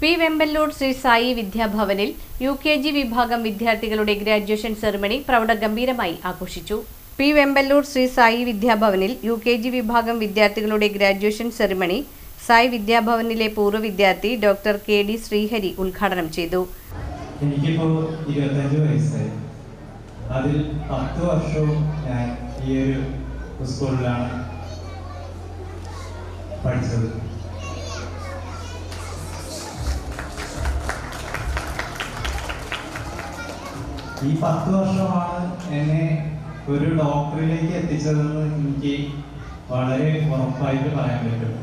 P Vempallur Shri Sai വിദ്യാഭവനിൽ UKG വിഭാഗം വിദ്യാർത്ഥികളുടെ graduation ceremony പ്രൗഢഗംഭീരമായി ആഘോഷിച്ചു. പി വെമ്പല്ലൂർ ശ്രീ സായി വിദ്യാഭവനിൽ UKG വിഭാഗം വിദ്യാർത്ഥികളുടെ ഗ്രാജുവേഷൻ സെറിമണി സായി വിദ്യാഭവനിലെ പൂർവ്വ വിദ്യാർത്ഥി ഡോക്ടർ KD ശ്രീഹരി ഉദ്ഘാടനം ചെയ്തു. എനിക്കിപ്പോൾ 25 വയസ്സായി. അതിൽ 10 വർഷവും ഞാൻ ഈ ഒരു സ്കൂളിലാണ് പഠിച്ചത്. ഈ 10 വർഷമാണ് എന്നെ ഒരു ഡോക്ടറിലേക്ക് എത്തിച്ചതെന്ന് എനിക്ക് വളരെ ഉറപ്പായിട്ട് പറയാൻ പറ്റും.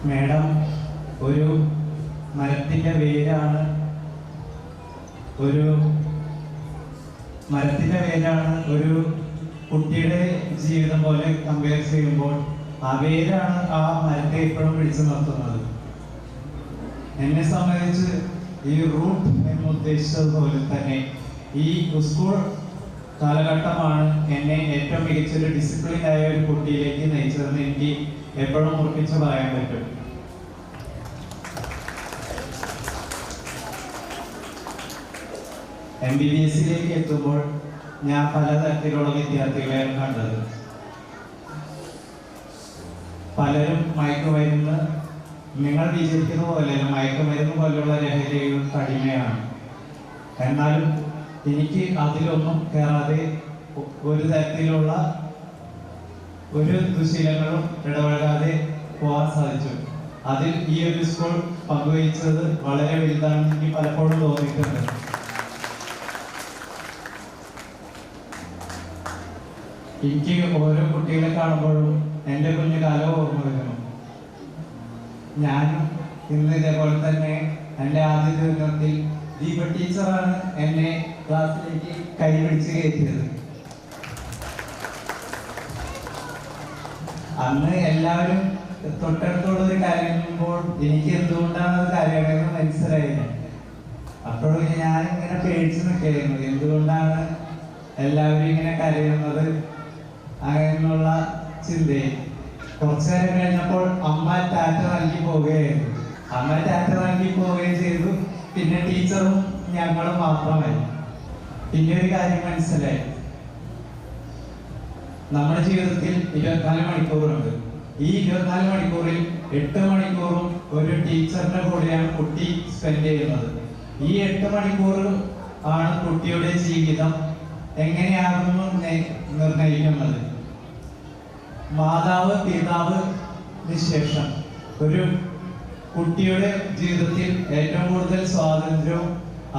മേഡം ഒരു മരത്തിൻ്റെ വേരാണ് ഒരു കുട്ടിയുടെ ജീവിതം പോലെ കമ്പയർ ചെയ്യുമ്പോൾ ആ വേരാണ് ആ മരത്തെ എപ്പോഴും പിടിച്ചു നിർത്തുന്നത്. എന്നെ സംബന്ധിച്ച് ഈ റൂട്ട് എന്ന് ഉദ്ദേശിച്ചതുപോലെ തന്നെ ഈ സ്കൂൾ കാലഘട്ടമാണ് എന്നെ ഏറ്റവും മികച്ചൊരു ഡിസിപ്ലിനായ ഒരു കുട്ടിയിലേക്ക് നയിച്ചതെന്ന് എനിക്ക് എപ്പോഴും ഉറപ്പിച്ച് പറയാൻ പറ്റും. MBBSയിലേക്ക് എത്തുമ്പോൾ ഞാൻ പലതരത്തിലുള്ള വിദ്യാർത്ഥികളെയാണ് കണ്ടത്. പലരും മയക്കുമരുന്ന്, നിങ്ങൾ വിചാരിക്കുന്ന പോലെ മയക്കുമരുന്ന് പോലുള്ള ലഹരികൾക്ക് അടിമയാണ്. എന്നാലും എനിക്ക് അതിലൊന്നും കയറാതെ ഒരു തരത്തിലുള്ള ഒരു ദുശീലങ്ങളും ഇടപെടാതെ പോകാൻ സാധിച്ചു. അതിൽ ഈ ഒരു സ്കൂൾ പങ്കുവഹിച്ചത് വളരെ വലുതാണെന്ന് എനിക്ക് പലപ്പോഴും തോന്നിയിട്ടുണ്ട്. എനിക്ക് ഓരോ കുട്ടികളെ കാണുമ്പോഴും എൻ്റെ കുഞ്ഞുകാലം ഓർമ്മ വരുന്നു. ഞാനും ഇന്ന് ഇതേപോലെ തന്നെ എൻ്റെ ആദ്യ ദിനത്തിൽ ദീപ ടീച്ചറാണ് എന്നെ ക്ലാസ്സിലേക്ക് കൈപിടിച്ച് കയറ്റിയത്. അന്ന് എല്ലാവരും തൊട്ടടുത്തുള്ളൊരു കരയുമ്പോൾ എനിക്ക് എന്തുകൊണ്ടാണ് അത് കരയണമെന്ന് മനസ്സിലായില്ല. അപ്പോഴും ഞാനിങ്ങനെ പേടിച്ച് നിൽക്കുകയായിരുന്നു, എന്തുകൊണ്ടാണ് എല്ലാവരും ഇങ്ങനെ കരയുന്നത് അങ്ങനെയുള്ള ചിന്തയിൽ. കുറച്ചു നേരം കഴിഞ്ഞപ്പോൾ അമ്മ ടാറ്റ നൽകി പോവുകയും ചെയ്തു. പിന്നെ ടീച്ചറും ഞങ്ങളും മാത്രമായി. പിന്നെ ഒരു കാര്യം മനസ്സിലായി, നമ്മുടെ ജീവിതത്തിൽ 24 മണിക്കൂറുണ്ട്. ഈ 24 മണിക്കൂറിൽ 8 മണിക്കൂറും ഒരു ടീച്ചറിന്റെ കൂടെയാണ് കുട്ടി സ്പെൻഡ് ചെയ്യുന്നത്. ഈ 8 മണിക്കൂർ ആണ് കുട്ടിയുടെ ജീവിതം എങ്ങനെയാകുന്നു നിർണയിക്കുന്നത്. മാതാവ് പിതാവിന് ശേഷം ഒരു കുട്ടിയുടെ ജീവിതത്തിൽ ഏറ്റവും കൂടുതൽ സ്വാതന്ത്ര്യവും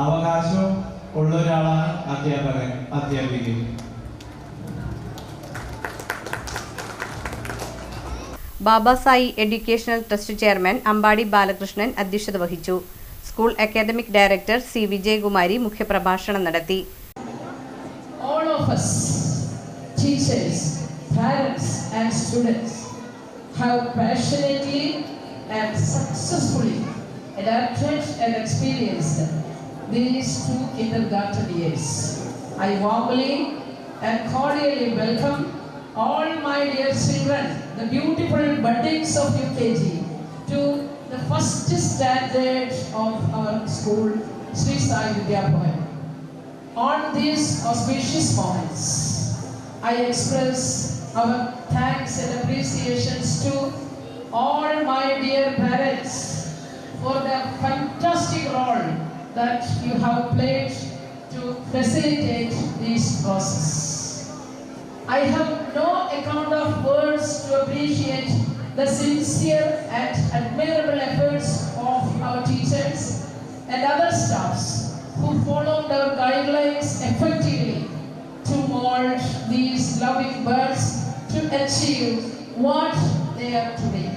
അവകാശവും ഉള്ള ഒരാളാണ് അധ്യാപിക. Baba Sai educational trust chairman Ambadi Balakrishnan അധ്യക്ഷത വഹിച്ചു. School academic director C. Vijayakumari മുഖ്യപ്രഭാഷണം നടത്തി. All of us, teachers, parents and students have passionately and successfully adapted and experienced these 2 kindergarten years. I warmly and cordially welcome all my dear children, the beautiful buddings of UKG, to the first standard of our school, Sri Sai Vidyabhavan. On these auspicious moments, I express our thanks and appreciations to all my dear parents for the fantastic role that you have played to facilitate this process. I have no account of words to appreciate the sincere and admirable efforts of our teachers and other staffs who followed our guidelines effectively to mold these loving birds to achieve what they are today.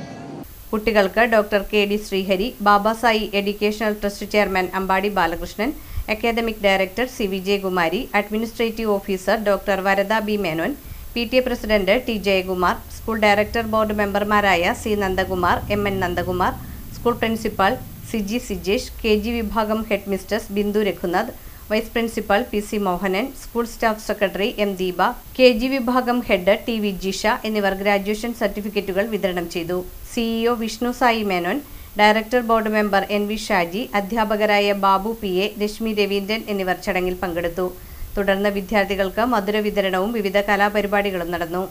കുട്ടികൾക്ക് doctor KD Sreehari, Baba Sai educational trust chairman Ambadi Balakrishnan, academic director C. Vijayakumari, administrative officer doctor Varada B. Menon, PTA president T. Jayakumar, school director board മെമ്പർമാരായ C. Nandakumar, MN Nandakumar, school principal CG Sijesh, KG വിഭാഗം headmistress Bindu Raghunath, vice principal PC Mohanan, school staff secretary M Deepa, KG വിഭാഗം head TV Jisha എന്നിവർ graduation സർട്ടിഫിക്കറ്റുകൾ വിതരണം ചെയ്തു. CEO Vishnu Sai Menon, director board member NV Shaji, അധ്യാപകരായ Babu PA, Rashmi Raveendran എന്നിവർ ചടങ്ങിൽ പങ്കെടുത്തു. തുടർന്ന് വിദ്യാർത്ഥികൾക്ക് മധുര വിതരണവും വിവിധ കലാപരിപാടികളും നടന്നു.